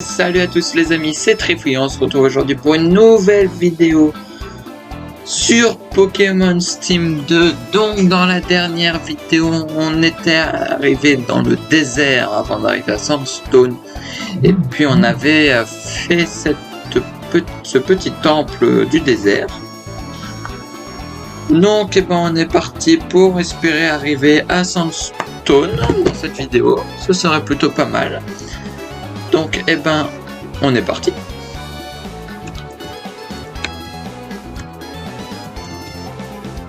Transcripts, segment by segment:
Salut à tous les amis, c'est Trifouille, on se retrouve aujourd'hui pour une nouvelle vidéo sur Pokémon Steam 2. Donc dans la dernière vidéo, on était arrivé dans le désert avant d'arriver à Sandstone. Et puis on avait fait ce petit temple du désert. Donc on est parti pour espérer arriver à Sandstone dans cette vidéo. Ce serait plutôt pas mal. Donc on est parti.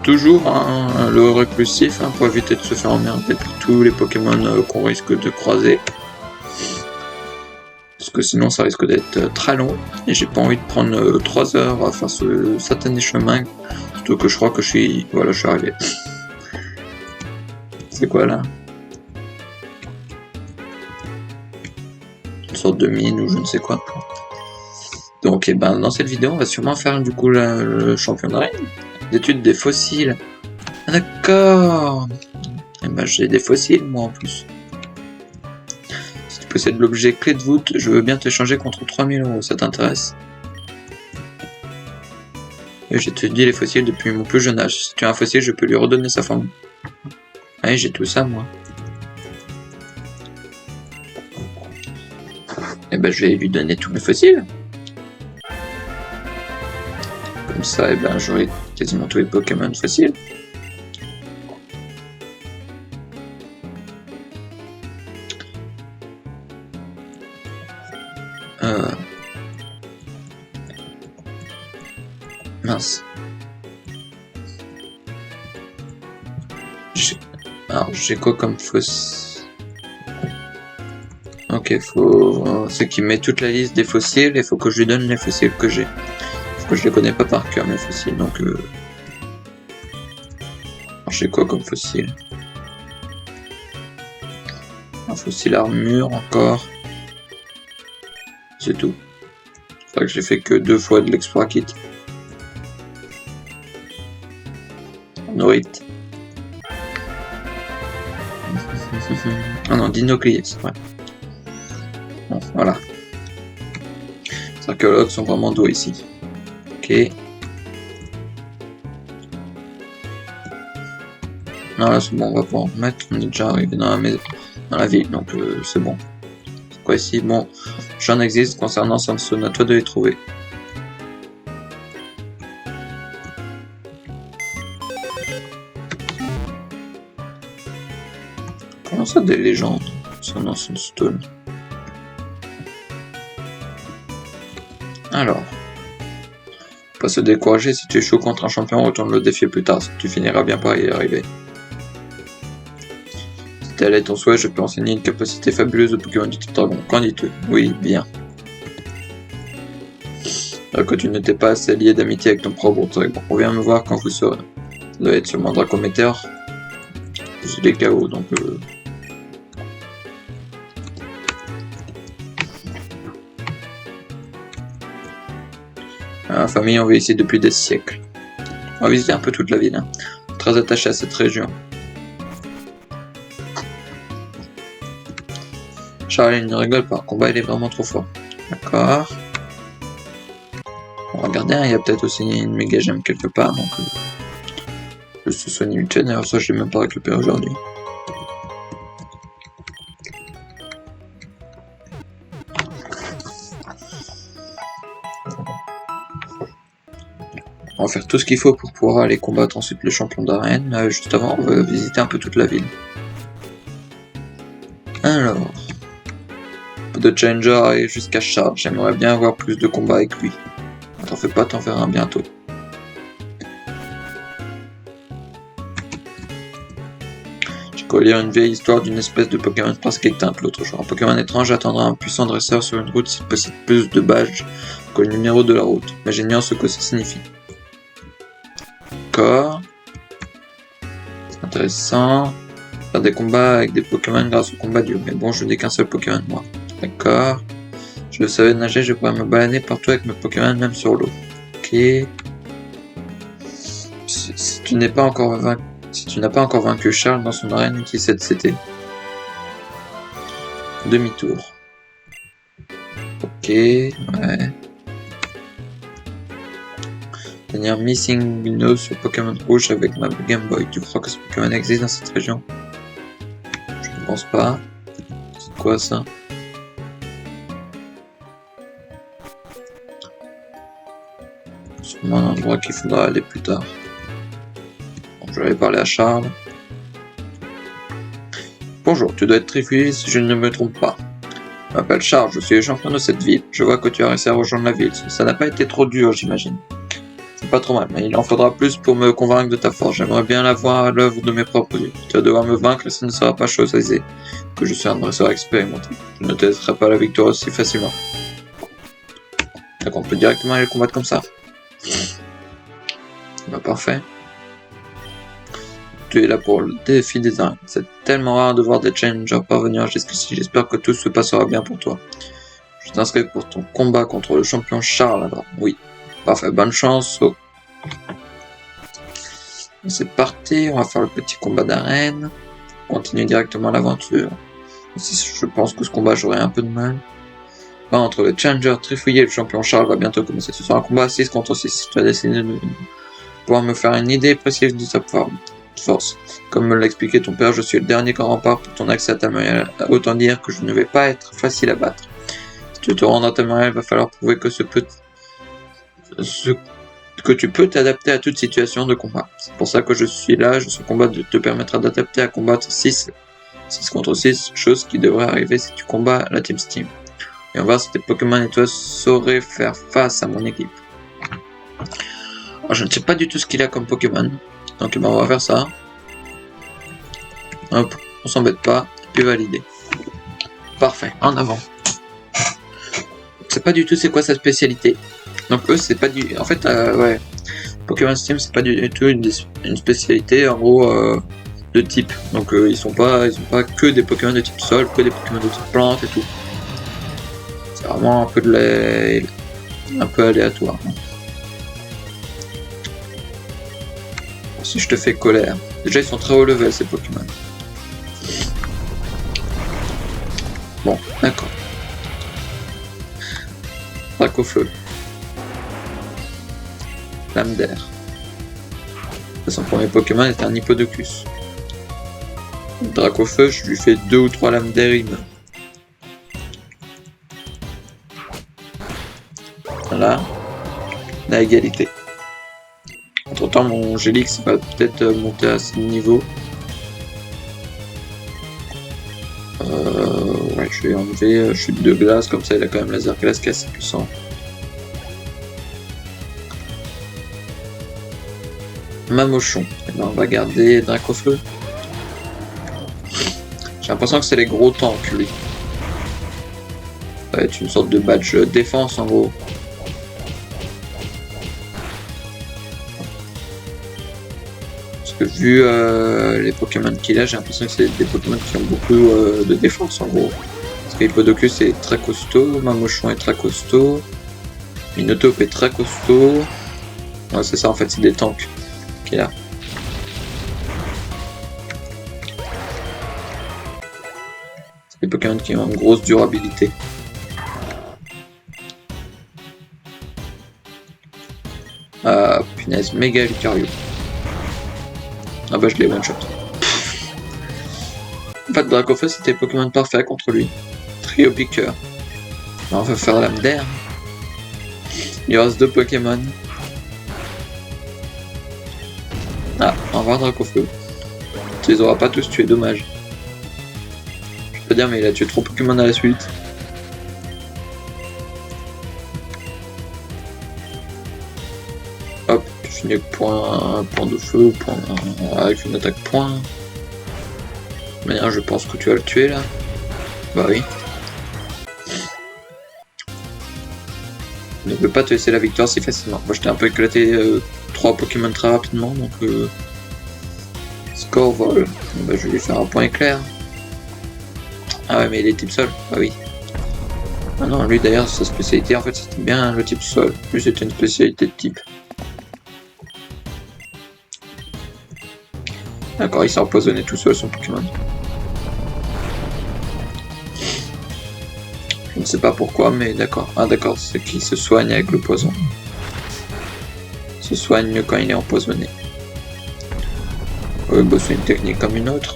Toujours le réclusif pour éviter de se faire emmerder par tous les Pokémon qu'on risque de croiser. Parce que sinon ça risque d'être très long. Et j'ai pas envie de prendre 3 heures à faire ce satané chemin. Surtout que je crois que je suis arrivé. C'est quoi là? Une sorte de mine ou je ne sais quoi. Donc dans cette vidéo on va sûrement faire du coup le championnat d'étude des fossiles. Ah, d'accord. J'ai des fossiles moi en plus. Si tu possèdes l'objet clé de voûte, je veux bien t'échanger contre 3000 €, ça t'intéresse? J'étudie les fossiles depuis mon plus jeune âge. Si tu as un fossile, je peux lui redonner sa forme. Ouais, j'ai tout ça moi. Je vais lui donner tous mes fossiles. Comme ça, j'aurai quasiment tous les Pokémon fossiles. Mince. Alors, j'ai quoi comme fossile? Ok, c'est qu'il met toute la liste des fossiles et faut que je lui donne les fossiles que j'ai. Parce que je les connais pas par cœur mes fossiles, donc Alors, j'ai quoi comme fossile? Un fossile armure encore. C'est tout. C'est vrai que j'ai fait que 2 fois de l'exploit kit. Norite. Ah non, Dinoclier, c'est vrai. Bon, voilà. Les archéologues sont vraiment doués ici. Ok. Non, là c'est bon, on va pouvoir en remettre. On est déjà arrivé dans la ville, donc c'est bon. C'est quoi ici? Bon, j'en existe concernant Samson, à toi de les trouver. Comment ça, des légendes concernant Sandstone? Alors, faut pas se décourager, si tu échoues contre un champion, retourne le défier plus tard, tu finiras bien par y arriver. Si tel est ton souhait, je peux enseigner une capacité fabuleuse de Pokémon du type dragon. Qu'en dis-tu? Oui, bien. Alors que tu n'étais pas assez lié d'amitié avec ton propre dragon. Reviens me voir quand vous serez. Ça doit être sûrement Draco Météore. C'est des chaos, donc La famille, on vit ici depuis des siècles. On va visiter un peu toute la ville. Très attaché à cette région. Charlie ne rigole pas. Le combat, il est vraiment trop fort. D'accord. On va regarder, il y a peut-être aussi une méga gemme quelque part. Donc, le soigner mutuel. D'ailleurs, ça, je l'ai même pas récupéré aujourd'hui. On va faire tout ce qu'il faut pour pouvoir aller combattre ensuite le champion d'arène. Juste avant, on va visiter un peu toute la ville. Alors, de Challenger arrive jusqu'à Charge. J'aimerais bien avoir plus de combats avec lui. T'en fais pas, t'en verras bientôt. J'ai collé une vieille histoire d'une espèce de Pokémon presque éteinte l'autre jour. Un Pokémon étrange attendra un puissant dresseur sur une route s'il possède plus de badges que le numéro de la route. Mais j'ignore ce que ça signifie. D'accord. C'est intéressant. Faire des combats avec des Pokémon grâce au combat dur. Mais bon, je n'ai qu'un seul Pokémon, moi. D'accord. Je le savais nager, je pourrais me balader partout avec mes Pokémon, même sur l'eau. Ok. Si tu n'as pas encore vaincu Charles dans son arène, utilise cette CT. Demi-tour. ouais. Tenir Missing No sur Pokémon Rouge avec ma Game Boy. Tu crois que ce Pokémon existe dans cette région? Je ne pense pas. C'est quoi ça? Sûrement un endroit qu'il faudra aller plus tard. Bon, je vais aller parler à Charles. Bonjour, tu dois être Trifouille si je ne me trompe pas. Je m'appelle Charles, je suis le champion de cette ville. Je vois que tu as réussi à rejoindre la ville. Ça n'a pas été trop dur, j'imagine. C'est pas trop mal, mais il en faudra plus pour me convaincre de ta force. J'aimerais bien la voir à l'œuvre de mes propres yeux. Tu vas devoir me vaincre et ce ne sera pas chose aisée. Que je suis un dresseur expérimenté. Je ne te laisserai pas la victoire aussi facilement. D'accord, on peut directement aller combattre comme ça. Bah parfait. Tu es là pour le défi des arènes. C'est tellement rare de voir des challengers parvenir jusqu'ici. J'espère que tout se passera bien pour toi. Je t'inscris pour ton combat contre le champion Charles là-bas. Oui. Parfait, bonne chance. Oh. C'est parti, on va faire le petit combat d'arène. Continuer directement l'aventure. Je pense que ce combat j'aurai un peu de mal. Là, entre le challenger Trifouillé et le champion Charles va bientôt commencer. Ce sera un combat 6 contre 6. Tu as décidé de pouvoir me faire une idée précise de sa force. Comme me l'expliquait ton père, je suis le dernier grand rempart pour ton accès à Tamariel. Autant dire que je ne vais pas être facile à battre. Si tu te rends à Tamariel, il va falloir prouver que que tu peux t'adapter à toute situation de combat. C'est pour ça que je suis là. Ce combat te permettra d'adapter à combattre 6 contre 6, chose qui devrait arriver si tu combats la Team Steam. Et on va voir si tes Pokémon et toi sauraient faire face à mon équipe. Alors, je ne sais pas du tout ce qu'il a comme Pokémon. Donc on va faire ça. Hop, on s'embête pas. Et puis valider. Parfait, en avant. Je sais pas du tout c'est quoi sa spécialité. Donc eux c'est pas du... En fait ouais. Pokémon Steam c'est pas du tout une spécialité en gros de type. Donc ils ont pas que des Pokémon de type sol, que des Pokémon de type plante et tout. C'est vraiment un peu un peu aléatoire. Bon, si je te fais colère. Déjà ils sont très haut level ces Pokémon. Bon, d'accord. Dracofeu. Lame d'air. Son premier Pokémon est un Hippodocus. Dracofeu, je lui fais 2 ou 3 lames d'air, il meurt. Voilà. La égalité. Entre temps, mon Gélix va peut-être monter à ce niveau. Ouais, je vais enlever chute de glace, comme ça il a quand même laser glace qui est assez puissant. Mamochon. Et ben on va garder Dracofeu. J'ai l'impression que c'est les gros tanks lui. Ça va être une sorte de badge défense en gros. Parce que vu les Pokémon qu'il a, j'ai l'impression que c'est des Pokémon qui ont beaucoup de défense en gros. Parce qu'Hippodocus est très costaud, Mamochon est très costaud, Minotaur est très costaud. Ouais, c'est ça en fait, c'est des tanks qu'il a. C'est des Pokémon qui ont une grosse durabilité. Ah punaise, méga Lucario. Ah bah je l'ai one shot. En fait Dracofeu c'était Pokémon parfait contre lui. Trio piqueur. On va faire lame d'air. Il reste 2 Pokémon. Ah, au revoir Dracofeu. Tu les auras pas tous tués, dommage. Je peux dire mais il a tué 3 Pokémon à la suite. Hop, tu finis avec point de feu, avec une attaque point. De manière, je pense que tu vas le tuer là. Bah oui. Je ne peux pas te laisser la victoire si facilement. Moi je t'ai un peu éclaté 3 Pokémon très rapidement donc score vol. Bah, je vais lui faire un point éclair. Ah ouais mais il est type sol. Bah oui. Ah non lui d'ailleurs sa spécialité en fait c'était bien le type sol. Lui c'était une spécialité de type. D'accord, il s'est empoisonné tout seul son Pokémon. Je ne sais pas pourquoi, mais d'accord. Ah d'accord, c'est qu'il se soigne avec le poison. Se soigne quand il est empoisonné. Oui, bah c'est une technique comme une autre.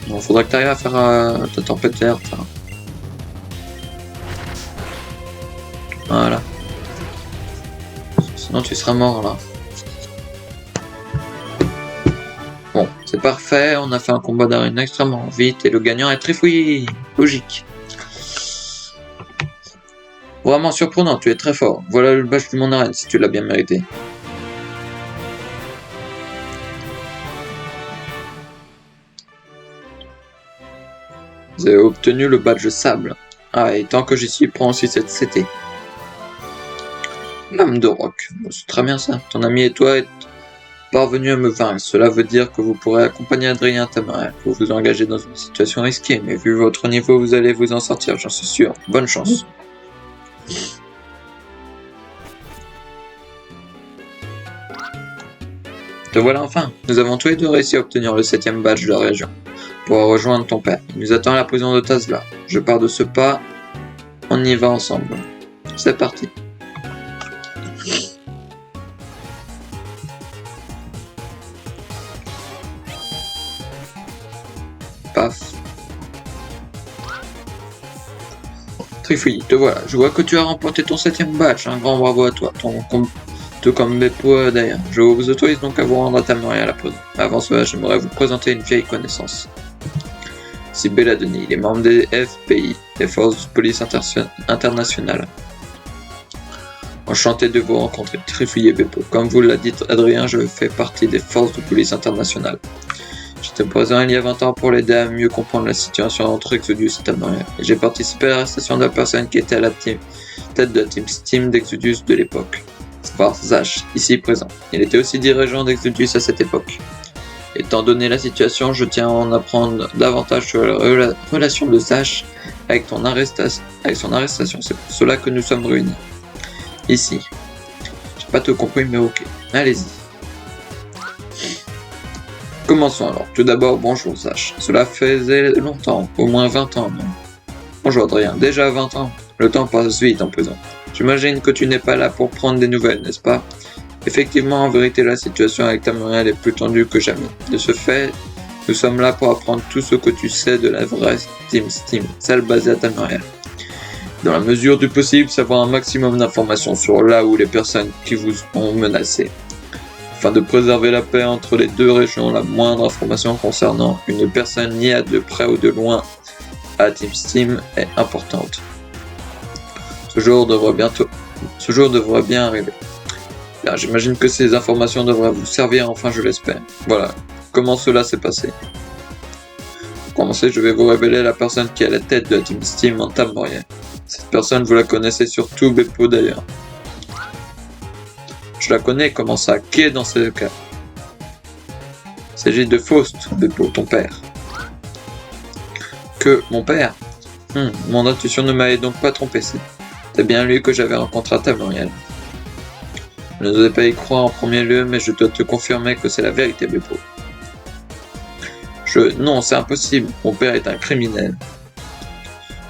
Bon, faudra que tu arrives à faire ta tempête verte. Hein. Voilà. Sinon tu seras mort là. Bon, c'est parfait, on a fait un combat d'arène extrêmement vite et le gagnant est Trifouille. Logique. Vraiment surprenant, tu es très fort. Voilà le badge du monde arène si tu l'as bien mérité. Vous avez obtenu le badge sable. Ah, et tant que j'y suis, prends aussi cette CT. Lame de roc. C'est très bien ça. Ton ami et toi êtes parvenus à me vaincre. Cela veut dire que vous pourrez accompagner Adrien Tamarin. Vous vous engagez dans une situation risquée, mais vu votre niveau, vous allez vous en sortir, j'en suis sûr. Bonne chance. Te voilà enfin. Nous avons tous les deux réussi à obtenir le 7ème badge de la région. Pour rejoindre ton père. Il nous attend à la prison de Tazla. Je pars de ce pas. On y va ensemble. C'est parti. Paf. Trifouille, te voilà. Je vois que tu as remporté ton 7ème badge. Un grand bravo à toi. Tout comme Beppo d'ailleurs. Je vous autorise donc à vous rendre à Tamaria à la prison. Avant cela, j'aimerais vous présenter une vieille connaissance. C'est Belladoni, il est membre des FPI, les Forces de Police Internationales. Enchanté de vous rencontrer, Trifouille et Beppo. Comme vous l'a dit Adrien, je fais partie des Forces de Police Internationales. J'étais présent il y a 20 ans pour l'aider à mieux comprendre la situation entre Exodus et Tamaria. Et j'ai participé à l'arrestation de la personne qui était à la tête de la Team Steam d'Exodus de l'époque. Par Zash, ici présent. Il était aussi dirigeant d'Exodus à cette époque. Étant donné la situation, je tiens à en apprendre davantage sur la relation de Zash avec son arrestation. C'est pour cela que nous sommes réunis. Ici. J'ai pas tout compris, mais ok. Allez-y. Commençons alors. Tout d'abord, bonjour Zash. Cela faisait longtemps, au moins 20 ans, non? Bonjour Adrien, déjà 20 ans. Le temps passe vite en prison. J'imagine que tu n'es pas là pour prendre des nouvelles, n'est-ce pas? Effectivement, en vérité, la situation avec Tamaria est plus tendue que jamais. De ce fait, nous sommes là pour apprendre tout ce que tu sais de la vraie Team Steam, celle basée à Tamaria. Dans la mesure du possible, savoir un maximum d'informations sur là où les personnes qui vous ont menacé. Afin de préserver la paix entre les deux régions, la moindre information concernant une personne liée à de près ou de loin à Team Steam est importante. Ce jour devrait bien arriver. Bien, j'imagine que ces informations devraient vous servir, enfin je l'espère. Voilà, comment cela s'est passé. Pour commencer, je vais vous révéler la personne qui est à la tête de la Team Steam en Tamaria. Cette personne, vous la connaissez surtout, Beppo d'ailleurs. Je la connais, comment ça, qui est dans ce cas? Il s'agit de Faust, Beppo, ton père. Que, mon père? Mon intuition ne m'avait donc pas trompé, c'est bien lui que j'avais rencontré à Tamaria. Je n'osais pas y croire en premier lieu, mais je dois te confirmer que c'est la vérité, Beppo. Non, c'est impossible, mon père est un criminel.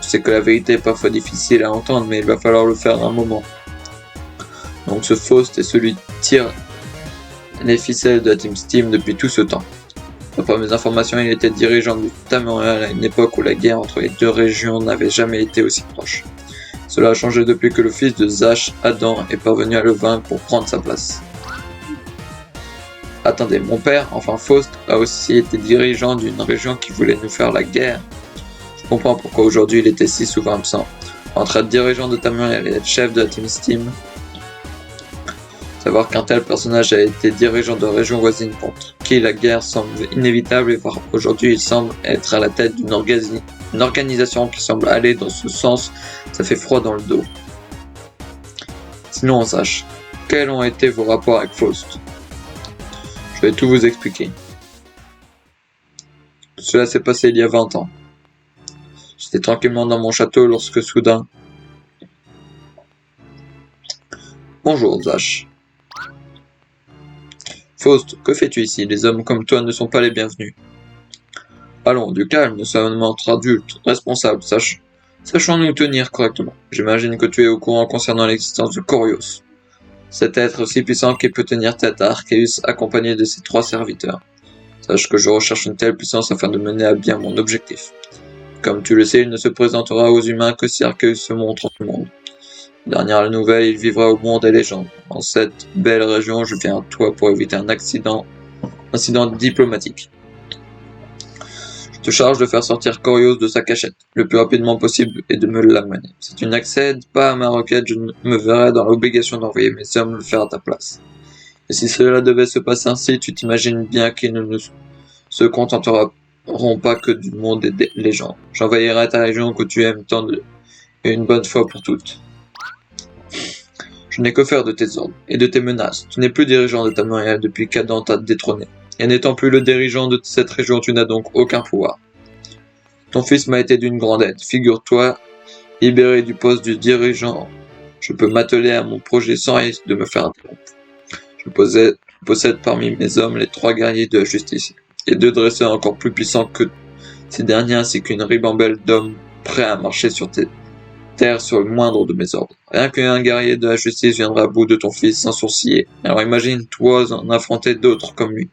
Je sais que la vérité est parfois difficile à entendre, mais il va falloir le faire un moment. Donc ce Faust est celui qui tire les ficelles de la Team Steam depuis tout ce temps. D'après mes informations, il était dirigeant de Tamaria à une époque où la guerre entre les deux régions n'avait jamais été aussi proche. Cela a changé depuis que le fils de Zash, Adam, est parvenu à le vaincre pour prendre sa place. Attendez, mon père, enfin Faust, a aussi été dirigeant d'une région qui voulait nous faire la guerre. Je comprends pourquoi aujourd'hui il était si souvent absent. Entre être dirigeant de Tamaria et être chef de la Team Steam, savoir qu'un tel personnage a été dirigeant de régions voisines contre qui la guerre semble inévitable et voir aujourd'hui il semble être à la tête d'une organisation qui semble aller dans ce sens, ça fait froid dans le dos. Sinon on sache, quels ont été vos rapports avec Faust? Je vais tout vous expliquer. Cela s'est passé il y a 20 ans. J'étais tranquillement dans mon château lorsque soudain... Bonjour Zash. Faust, que fais-tu ici? Les hommes comme toi ne sont pas les bienvenus. Allons, du calme, nous sommes entre adultes, responsables, Sachons nous tenir correctement. J'imagine que tu es au courant concernant l'existence de Corios. Cet être si puissant qui peut tenir tête à Arceus accompagné de ses 3 serviteurs. Sache que je recherche une telle puissance afin de mener à bien mon objectif. Comme tu le sais, il ne se présentera aux humains que si Arceus se montre en ce monde. Dernière nouvelle, il vivra au monde des légendes. En cette belle région, je viens à toi pour éviter un incident diplomatique. Je te charge de faire sortir Corios de sa cachette, le plus rapidement possible, et de me l'amener. Si tu n'accèdes pas à ma requête, je me verrai dans l'obligation d'envoyer mes hommes le faire à ta place. Et si cela devait se passer ainsi, tu t'imagines bien qu'ils ne se contenteront pas que du monde des légendes. J'envahirai ta région que tu aimes tant et une bonne fois pour toutes. Je n'ai que faire de tes ordres et de tes menaces. Tu n'es plus dirigeant de Tamariel depuis qu'Adam t'a détrôné. Et n'étant plus le dirigeant de cette région, tu n'as donc aucun pouvoir. Ton fils m'a été d'une grande aide. Figure-toi, libéré du poste de dirigeant, je peux m'atteler à mon projet sans risque de me faire interrompre. Je possède parmi mes hommes les 3 guerriers de la justice, et 2 dresseurs encore plus puissants que ces derniers, ainsi qu'une ribambelle d'hommes prêts à marcher sur tes terres sur le moindre de mes ordres. Rien qu'un guerrier de la justice viendra à bout de ton fils sans sourciller. Alors imagine-toi en affronter d'autres comme lui.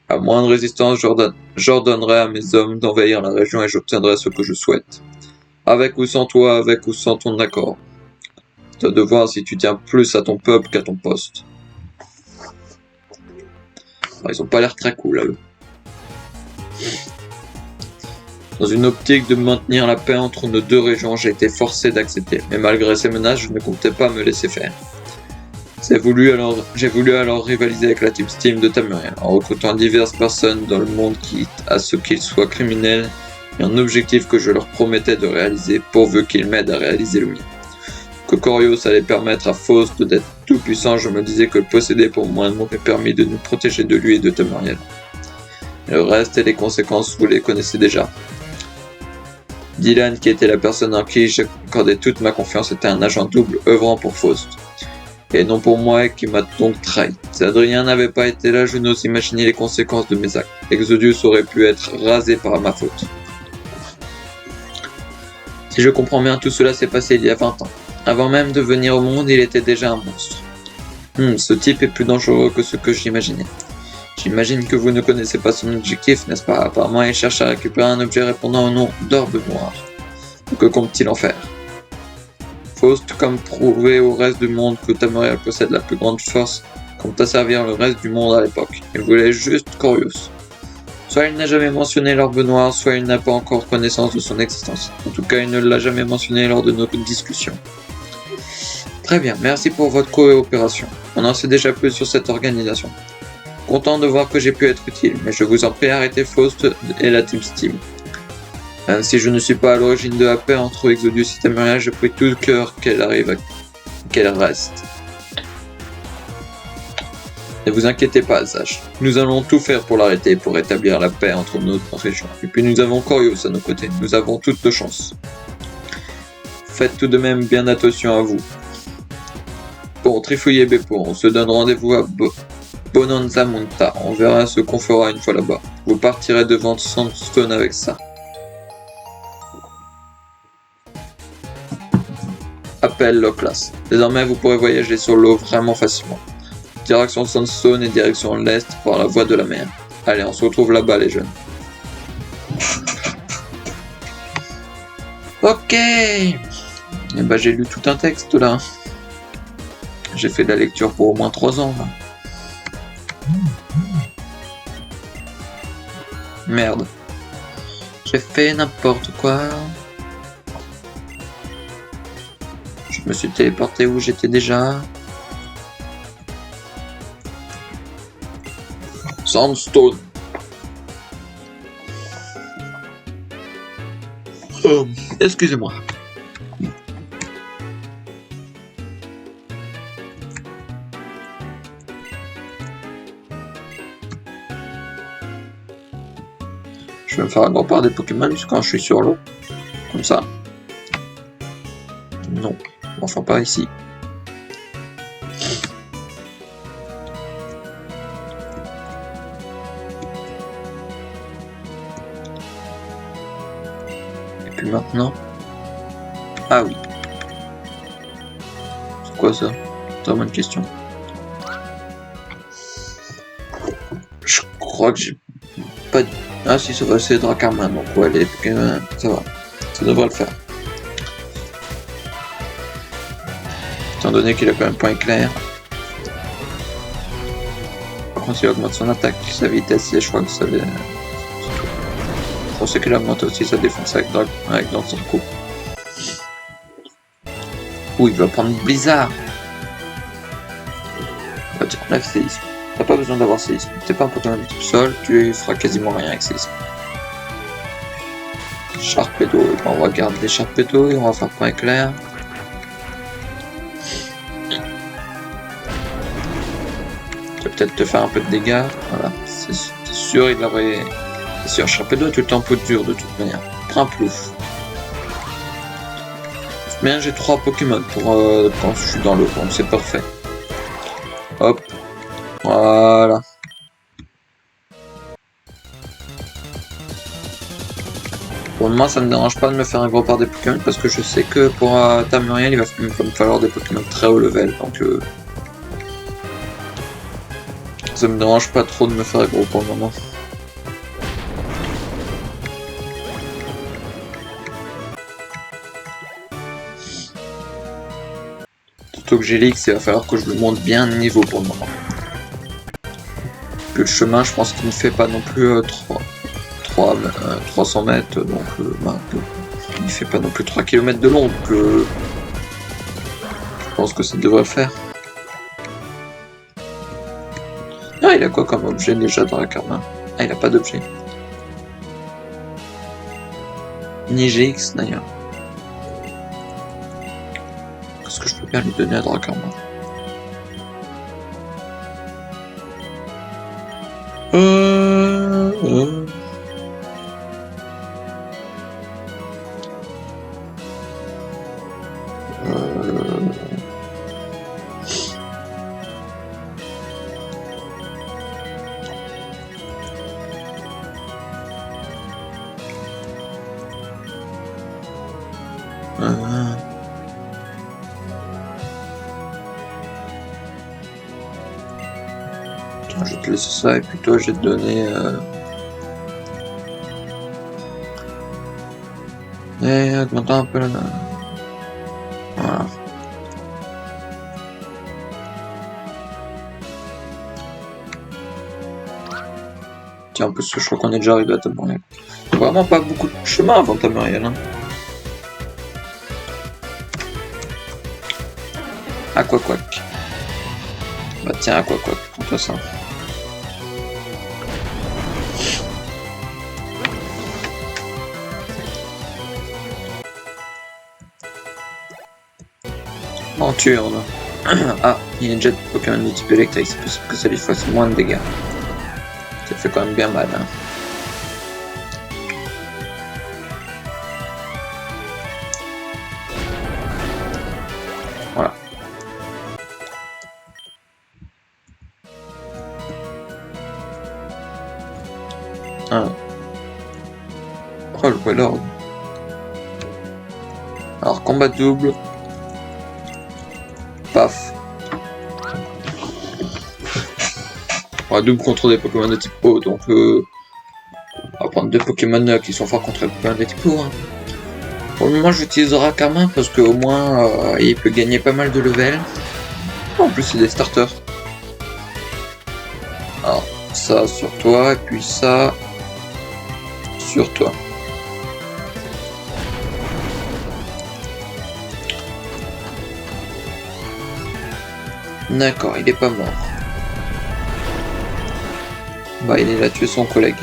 À moindre résistance, j'ordonnerai à mes hommes d'envahir la région et j'obtiendrai ce que je souhaite. Avec ou sans toi, avec ou sans ton accord. C'est à de voir si tu tiens plus à ton peuple qu'à ton poste. Alors, ils ont pas l'air très cool, eux. Dans une optique de maintenir la paix entre nos 2 régions, j'ai été forcé d'accepter. Mais malgré ces menaces, je ne comptais pas me laisser faire. J'ai voulu alors rivaliser avec la Team Steam de Tamuriel, en recrutant diverses personnes dans le monde quitte à ce qu'ils soient criminels et un objectif que je leur promettais de réaliser pourvu qu'ils m'aident à réaliser le mien. Que Corios allait permettre à Faust d'être tout puissant, je me disais que le posséder pour moi m'aurait permis de nous protéger de lui et de Tamuriel. Le reste et les conséquences, vous les connaissez déjà. Dylan, qui était la personne en qui j'accordais toute ma confiance, était un agent double œuvrant pour Faust. Et non pour moi, et qui m'a donc trahi. Si Adrien n'avait pas été là, je n'ose imaginer les conséquences de mes actes. Exodius aurait pu être rasé par ma faute. Si je comprends bien, tout cela s'est passé il y a 20 ans. Avant même de venir au monde, il était déjà un monstre. Ce type est plus dangereux que ce que j'imaginais. J'imagine que vous ne connaissez pas son objectif, n'est-ce pas? Apparemment, il cherche à récupérer un objet répondant au nom d'orbe noir. Que compte-t-il en faire? Faust, comme prouver au reste du monde que Tamuriel possède la plus grande force, compte à servir le reste du monde à l'époque. Il voulait juste Corios. Soit il n'a jamais mentionné l'orbe noir, soit il n'a pas encore connaissance de son existence. En tout cas, il ne l'a jamais mentionné lors de nos discussions. Très bien, merci pour votre coopération. On en sait déjà plus sur cette organisation. Content de voir que j'ai pu être utile, mais je vous en prie, arrêtez Faust et la Team Steam. Même si je ne suis pas à l'origine de la paix entre Exodius et Tamuriel, je prie tout cœur qu'elle reste. Ne vous inquiétez pas, Zach. Nous allons tout faire pour l'arrêter, pour rétablir la paix entre nos régions. Et puis nous avons Corios à nos côtés. Nous avons toutes nos chances. Faites tout de même bien attention à vous. Bon, Trifouille et Beppo, on se donne rendez-vous à Bonanza Monta. On verra ce qu'on fera une fois là-bas. Vous partirez devant Sandstone avec ça. Appel Loclas. Désormais, vous pourrez voyager sur l'eau vraiment facilement. Direction Sandstone et direction l'est par la voie de la mer. Allez, on se retrouve là-bas, les jeunes. Ok. Eh ben, j'ai lu tout un texte là. J'ai fait de la lecture pour au moins 3 ans là. Merde. J'ai fait n'importe quoi. Je me suis téléporté où j'étais déjà. Sandstone. Excusez-moi. Je vais me faire agripper des Pokémon quand je suis sur l'eau. Comme ça. Non. Enfin pas ici. Et puis maintenant. Ah oui. C'est quoi ça? Très bonne question. Je crois que j'ai pas... Ah si, ça va, c'est Dracarmin, donc ouais, les Pokémon, ça va. Ça devrait le faire. Étant donné qu'il a quand même point éclair. Par contre, il augmente son attaque, sa vitesse, et je crois que ça... Je pensais qu'il augmente aussi sa défense avec dans son coup. Ouh, il va prendre Blizzard. Bah, tu enlèves séisme. T'as pas besoin d'avoir séisme. T'es pas un Pokémon de type sol, tu feras quasiment rien avec séisme. Sharpedo, on va garder les Sharpedo et on va faire point éclair. Tu vas peut-être te faire un peu de dégâts. Voilà, c'est sûr, il aurait. C'est sûr, Sharpedo a tout le temps peu dur de toute manière. Prends un plouf. Mais j'ai 3 Pokémon pour quand je suis dans l'eau, donc c'est parfait. Hop. Voilà. Pour moi, ça ne me dérange pas de me faire un gros part des Pokémon parce que je sais que pour Tamuriel, il va me falloir des Pokémon très haut level, donc ça me dérange pas trop de me faire gros pour le moment. Surtout que j'ai l'X, il va falloir que je le monte bien de niveau pour le moment. Puis le chemin, je pense qu'il ne fait pas non plus 300 mètres, donc il ne fait pas non plus 3 km de long, donc je pense que ça devrait le faire. Ah, il a quoi comme objet déjà dans la Karma? Ah, il a pas d'objet. Ni GX d'ailleurs. Est-ce que je peux bien lui donner à Dracarmin? Je vais te laisser ça et puis toi je vais te donner et augmentant un peu la... Voilà. Tiens, en plus je crois qu'on est déjà arrivé à Tamuriel. Vraiment pas beaucoup de chemin avant Tamuriel, hein. Aquaquack. Bah tiens, Aquaquack, prends-toi ça. Venture. Ah, il y a une jet Pokémon de type électrique, c'est possible que ça lui fasse moins de dégâts. Ça fait quand même bien mal, hein. Voilà. Ah. Oh, le Wailord. Alors, combat double. Paf. On va double contre des Pokémon de type eau, donc on va prendre 2 Pokémon qui sont forts contre les Pokémon de type eau. Hein. Pour le moment, j'utilise Dracarmin parce qu'au moins il peut gagner pas mal de level. En plus, c'est des starters. Alors, ça sur toi, et puis ça sur toi. D'accord, il est pas mort. Bah, il a tué son collègue.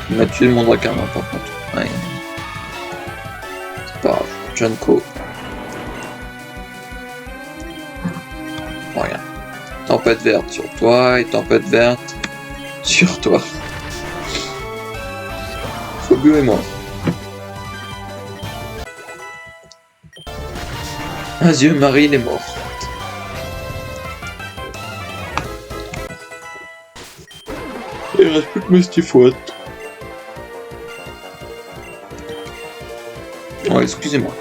Il m'a tué mon Dracarmin par contre. Ouais. C'est pas grave. Junko. Regarde. Tempête verte sur toi et tempête verte sur toi. Phobio est mort. Azure Marine est mort. Il reste plus que Mistifouette. Oh, excusez-moi.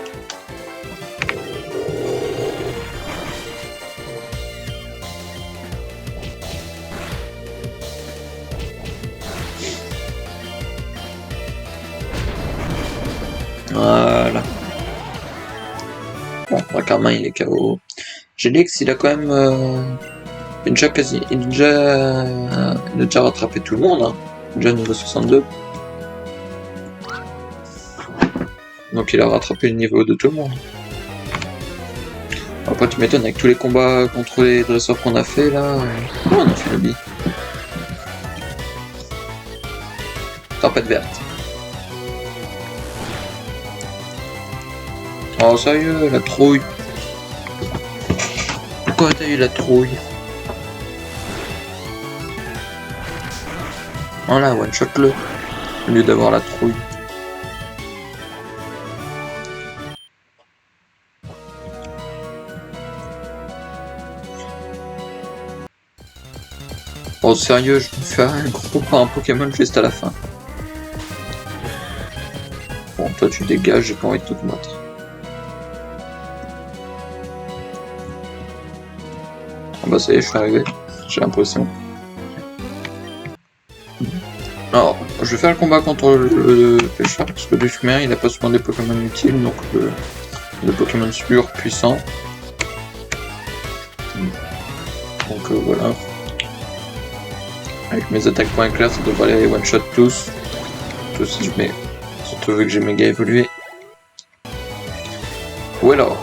Bon, Rakarma il est KO. Gélix il a quand même il a déjà rattrapé tout le monde, hein. Déjà niveau 62. Donc il a rattrapé le niveau de tout le monde. Après tu m'étonnes avec tous les combats contre les dresseurs qu'on a fait là. Oh, on a fait le bi. Tempête verte. Oh sérieux, la trouille. Pourquoi t'as eu la trouille? Voilà, one shot le. Au lieu d'avoir la trouille. Oh sérieux, je me fais un gros par un Pokémon juste à la fin. Bon, toi tu dégages, j'ai pas envie de te battre. Ah bah ça y est, je suis arrivé, j'ai l'impression. Alors, je vais faire le combat contre le pêcheur, parce que du fumer, il a pas souvent des Pokémon utiles, donc le Pokémon super puissant. Donc voilà. Avec mes attaques point éclair, ça devrait aller one shot tous. Si je mets. Surtout vu que j'ai méga évolué. Ou alors,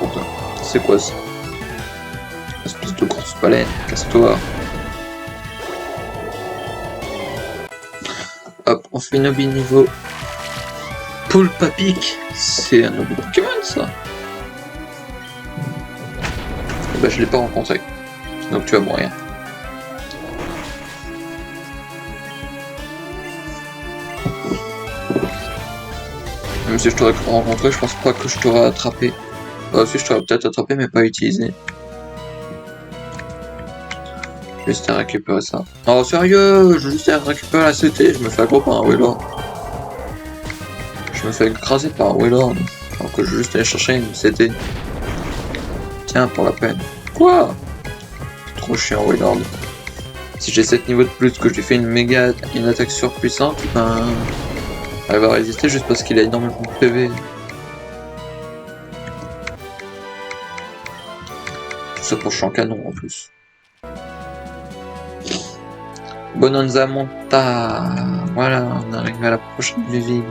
c'est quoi ça? Espèce de grosse baleine, casse-toi. Hop, on fait une obi niveau Pulpapic. C'est un obi Pokémon ça. Et bah je l'ai pas rencontré. Donc tu vas mourir. Même si je t'aurais rencontré, je pense pas que je t'aurais attrapé. Si je t'aurais peut-être attrapé mais pas utilisé. Juste à récupérer ça. Oh sérieux, je veux juste à récupérer la CT, je me fais aggro par un Wailord. Je me fais écraser par un Wailord. Alors que je veux juste aller chercher une CT. Tiens, pour la peine. Quoi? Trop chiant Wailord. Si j'ai 7 niveaux de plus que je lui fais une attaque surpuissante, ben... elle va résister juste parce qu'il a énormément de PV. Tout ça pour champ canon en plus. Bonanza Monta. Voilà, on arrive à la prochaine ville.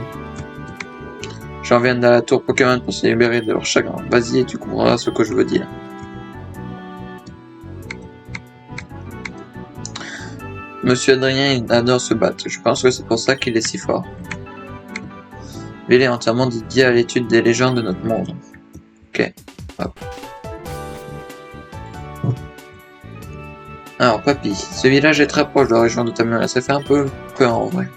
J'en viens à la tour Pokémon pour se libérer de leur chagrin. Vas-y et tu comprendras ce que je veux dire. Monsieur Adrien, il adore se battre. Je pense que c'est pour ça qu'il est si fort. Ville est entièrement dédié à l'étude des légendes de notre monde. Ok. Hop. Alors, papy, ce village est très proche de la région de Tamura. Ça fait un peu peur en vrai.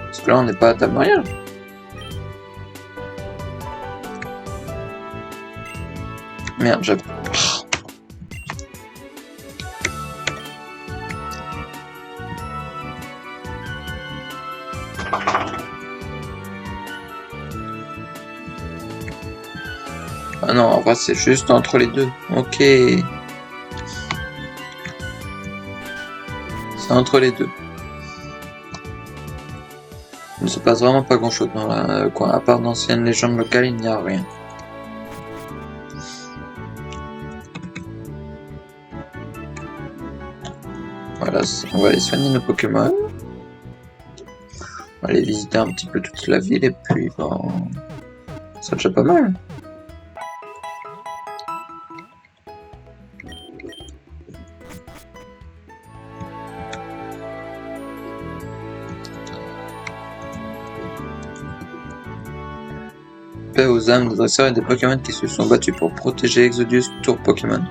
Parce que là, on n'est pas à Tamura. Merde, j'avais... Ah non, en vrai, c'est juste entre les deux. Ok. C'est entre les deux. Il ne se passe vraiment pas grand chose dans la coin. À part d'anciennes légendes locales, il n'y a rien. Voilà, on va aller soigner nos Pokémon. On va aller visiter un petit peu toute la ville et puis bon... c'est déjà pas mal. Paix aux âmes des dresseurs et des Pokémon qui se sont battus pour protéger Exodius Tour Pokémon. La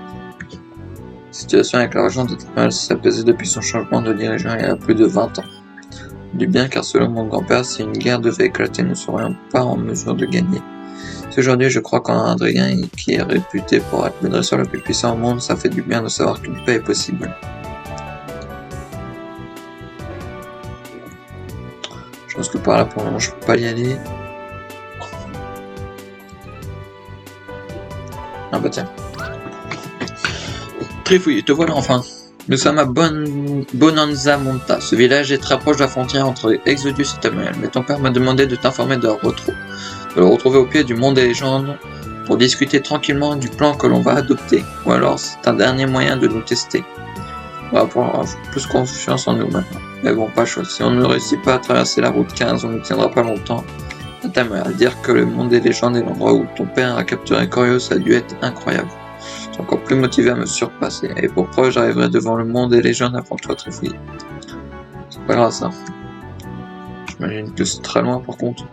situation avec la région de Tamura s'est apaisée depuis son changement de dirigeant il y a plus de 20 ans. Du bien car selon mon grand-père, si une guerre devait éclater, nous ne serions pas en mesure de gagner. Si aujourd'hui je crois qu'en Adrien, qui est réputé pour être le dresseur le plus puissant au monde, ça fait du bien de savoir qu'une paix est possible. Je pense que par là pour le moment je peux pas y aller. Ah bah tiens. Trifouille, te voilà enfin. Nous sommes à Bonanza Monta. Ce village est très proche de la frontière entre Exodius et Tamuriel, mais ton père m'a demandé de t'informer de leur retour. le retrouver au pied du monde des légendes pour discuter tranquillement du plan que l'on va adopter. Ou alors c'est un dernier moyen de nous tester. On va avoir plus confiance en nous maintenant. Mais bon, pas chaud. Si on ne réussit pas à traverser la route 15, on ne tiendra pas longtemps. T'aimerais dire que le monde des légendes et l'endroit où ton père a capturé Corios a dû être incroyable. Je suis encore plus motivé à me surpasser. Et pour preuve, j'arriverai devant le monde des légendes avant toi, Trifouille. C'est pas grave ça. J'imagine que c'est très loin par contre.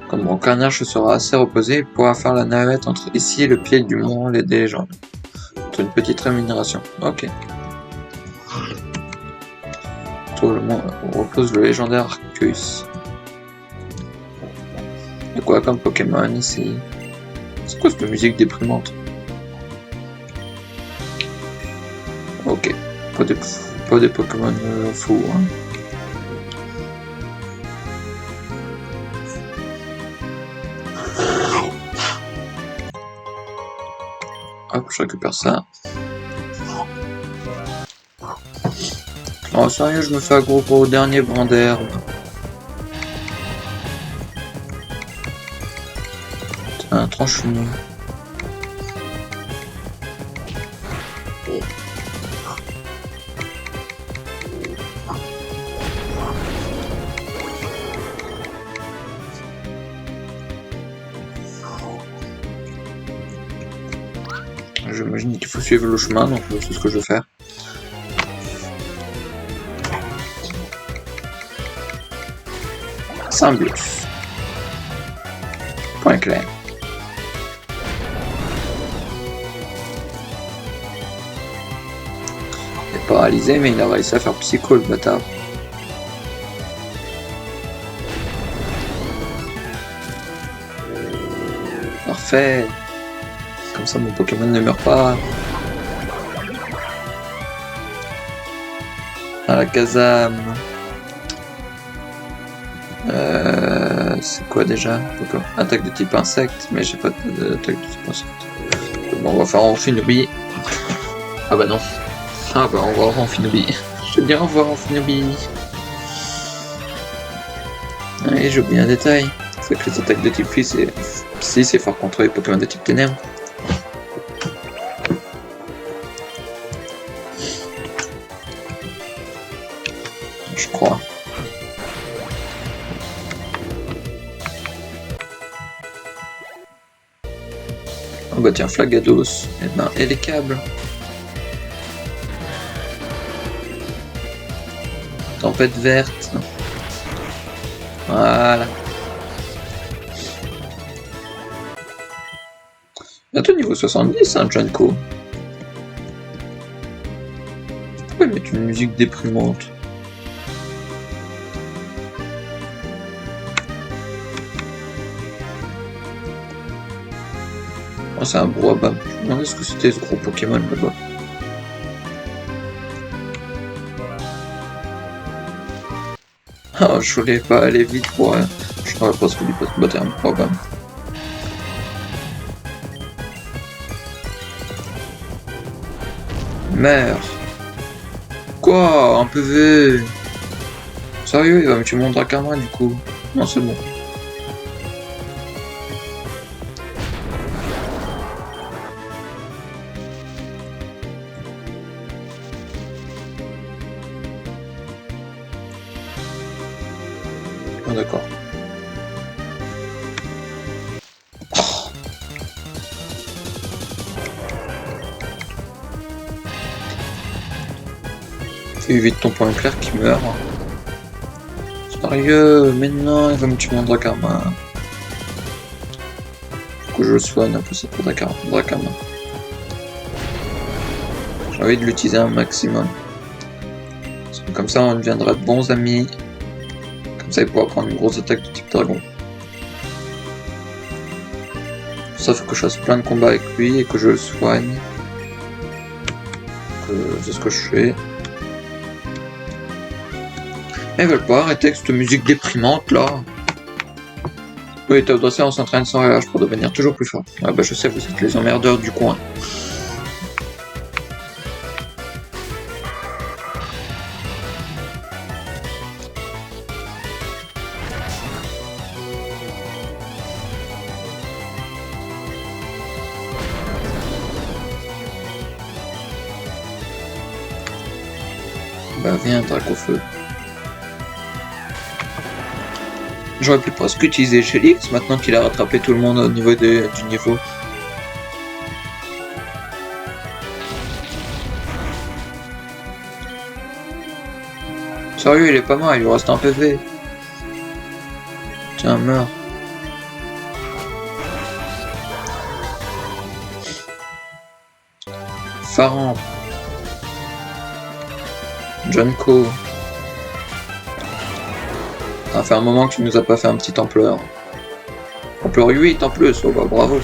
Comme mon carnage sera assez reposé, il pourra faire la navette entre ici et le pied du mont des légendes. Entre une petite rémunération. Ok. Tout le monde repose le légendaire Arceus. De quoi comme Pokémon ici? C'est quoi cette musique déprimante? Ok. Pas des Pokémon fous, hein. Hop, je récupère ça. Oh sérieux, je me fais agro au dernier brin d'herbe. Un tranche-nous. J'imagine qu'il faut suivre le chemin, donc c'est ce que je vais faire. Symbios. Point clair. Il est paralysé, mais il a réussi à faire psycho, le bâtard. Parfait. Comme ça, mon Pokémon ne meurt pas. Alakazam. C'est quoi déjà? Attaque de type insecte, mais j'ai pas d'attaque de type insecte. Bon, on va faire Amphinobi. Ah bah non. Ah bah on va Amphinobi. Je te dis au revoir Amphinobi. Allez, j'ai oublié un détail. C'est que les attaques de type Psy, c'est fort contre les Pokémon de type Ténèbres. Je crois. Oh bah tiens, Flagados. Et les câbles. Tempête verte. Voilà. Bientôt niveau 70, hein, Junko. Pourquoi mettre une musique déprimante? Oh, c'est un Boabab. Je me demandais ce que c'était ce gros Pokémon là-bas. Ah, je voulais pas aller vite pour je n'aurais pas ce que du poste battre un Boabab. Meurs. Quoi? Un PV? Sérieux, il va me tuer mon Dracarmin du coup. Non, c'est bon. Ah, d'accord. Fais vite ton point clair qui meurt. Sérieux, mais non, il va me tuer mon Dracarmin. Faut que je le soigne un peu ça pour Dracarmin. J'ai envie de l'utiliser un maximum. Parce que comme ça on deviendra de bons amis. Comme ça il pourra prendre une grosse attaque de type dragon. Pour ça il faut que je fasse plein de combats avec lui et que je le soigne. C'est ce que je fais. Ils veulent pas arrêter avec cette musique déprimante là. Oui, Théodosien, on s'entraîne sans relâche pour devenir toujours plus fort. Ah bah je sais, vous êtes les emmerdeurs du coin. Bah viens, Dracofeu. J'aurais pu presque utiliser Gélix maintenant qu'il a rattrapé tout le monde au niveau du niveau. Sérieux, il est pas mort, il lui reste un PV. Tiens, meurs. Faran. Junko. Ça fait un moment que tu nous as pas fait un petit ampleur. Ampleur 8 en plus, oh bah bravo.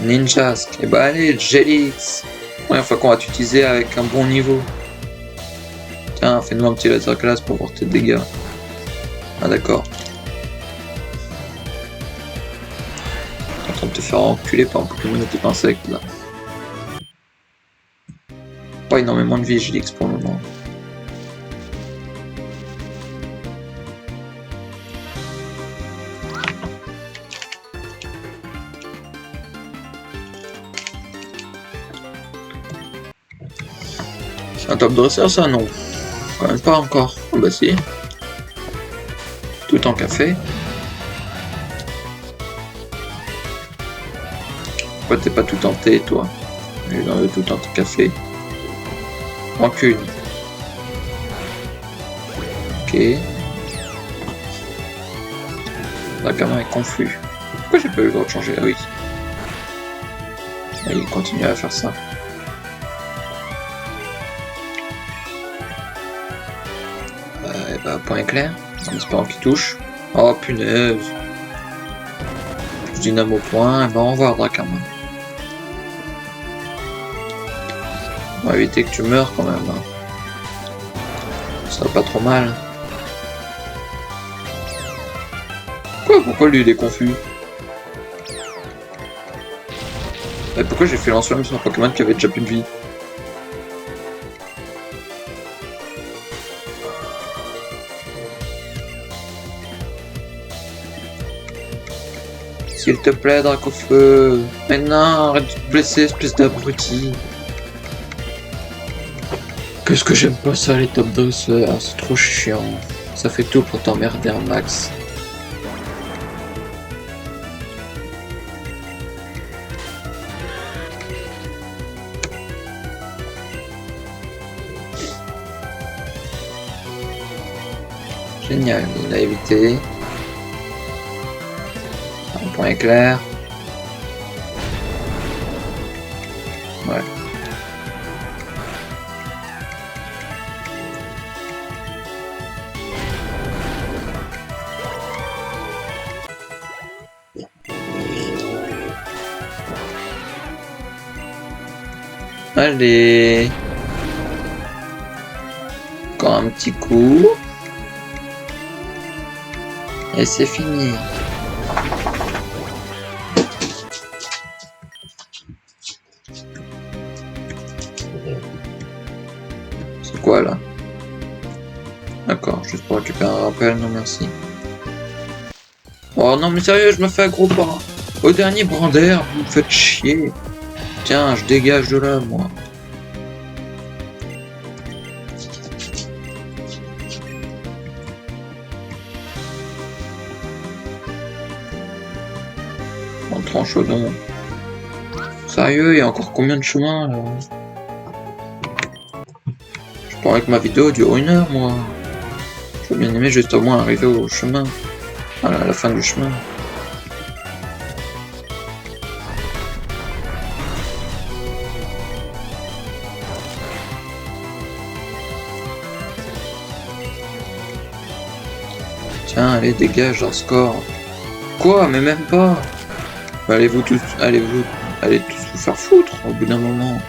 Ninjask, et bah allez, Gélix. Première fois qu'on va t'utiliser avec un bon niveau. Tiens, fais-nous un petit laser glace pour voir tes dégâts. Ah d'accord. T'es en train de te faire enculer par un Pokémon de type insecte là. Pas énormément de vie, Gélix pour le moment. C'est un top dresseur ça, non? Quand même pas encore. Oh bah si. Tout en café. Pourquoi t'es pas tout en thé toi? Je dans le tout en café. Rancune. Ok. La gamin est confus. Pourquoi j'ai pas eu le droit de changer? Ah oui. Et il continue à faire ça. Et bah point éclair. En espérant qu'il touche. Oh punaise. Dynamo point. Et bah au revoir Dracama. On va éviter que tu meurs quand même. Hein. Ça va pas trop mal. Quoi? Pourquoi lui il est confus? Et pourquoi j'ai fait lance-flamme sur un Pokémon qui avait déjà plus de vie? S'il te plaît, Dracofeu. Mais non, arrête de te blesser, espèce d'abruti. Qu'est-ce que j'aime pas ça, les top dresseurs, c'est trop chiant. Ça fait tout pour t'emmerder un max. Génial, il a évité. Un point éclair. Ouais. Allez. Encore un petit coup. Et c'est fini. C'est quoi là? D'accord, juste pour récupérer un rappel, non merci. Oh non mais sérieux, je me fais aggro par... Au dernier brander, vous me faites chier. Tiens, je dégage de là, moi. En tranchaudon. Sérieux, il y a encore combien de chemins là? Je pourrais que ma vidéo dure 1 heure, moi. J'aurais bien aimé juste au moins arriver au chemin. Voilà, à la fin du chemin. Tiens, allez, dégage leur score. Quoi? Mais même pas. Bah, allez tous vous faire foutre au bout d'un moment.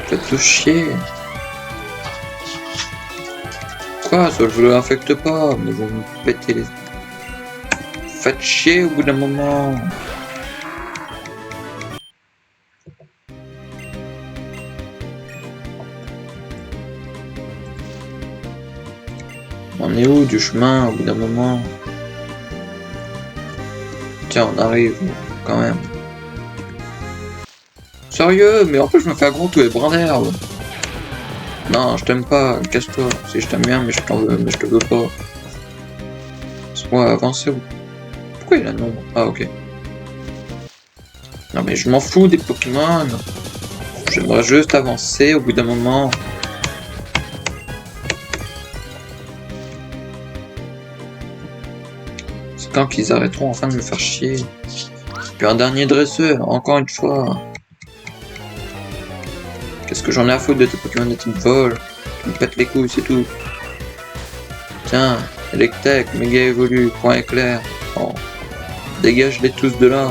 Faites-le chier. Quoi? Ça je l'affecte pas, mais vous me pétez les... Faites chier au bout d'un moment. On est où du chemin au bout d'un moment? Tiens, on arrive quand même. Sérieux, mais en plus je me fais aggro tous les brins d'herbe. Non, je t'aime pas, casse-toi. Si je t'aime bien, mais je t'en veux, mais je te veux pas. Laisse-moi avancer. Pourquoi il a non? Ah ok. Non mais je m'en fous des Pokémon. J'aimerais juste avancer au bout d'un moment. C'est quand qu'ils arrêteront enfin de me faire chier. Puis un dernier dresseur, encore une fois. Qu'est-ce que j'en ai à foutre de tes Pokémon de type vol? Tu me pètes les couilles, c'est tout. Tiens, Electek, méga évolue, point éclair. Oh. Dégage-les tous de là.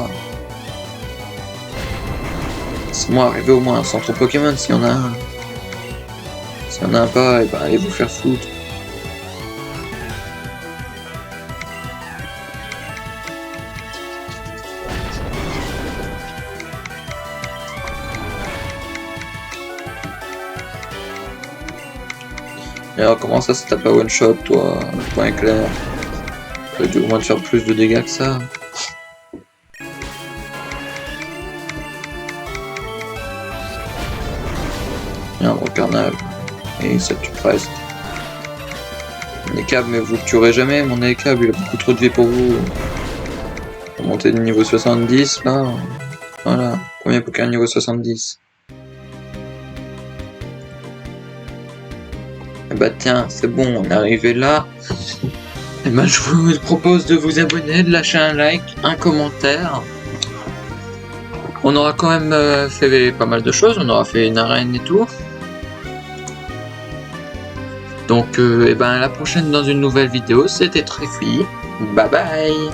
Laisse-moi arriver au moins à un centre Pokémon s'il y en a un. S'il y en a un pas, et ben allez vous faire foutre. Et alors comment ça t'a pas one shot toi, point éclair? T'aurais dû au moins te faire plus de dégâts que ça. Viens, gros carnage. Et ça tue presque. Mon écable, mais vous le tuerez jamais, mon écable, il a beaucoup trop de vie pour vous. Pour monter de niveau 70 là. Voilà. Combien Pokémon niveau 70? Et bah tiens, c'est bon, on est arrivé là. Et ben je vous propose de vous abonner, de lâcher un like, un commentaire. On aura quand même fait pas mal de choses, on aura fait une arène et tout. Donc et ben à la prochaine dans une nouvelle vidéo, c'était Tréfy. Bye bye.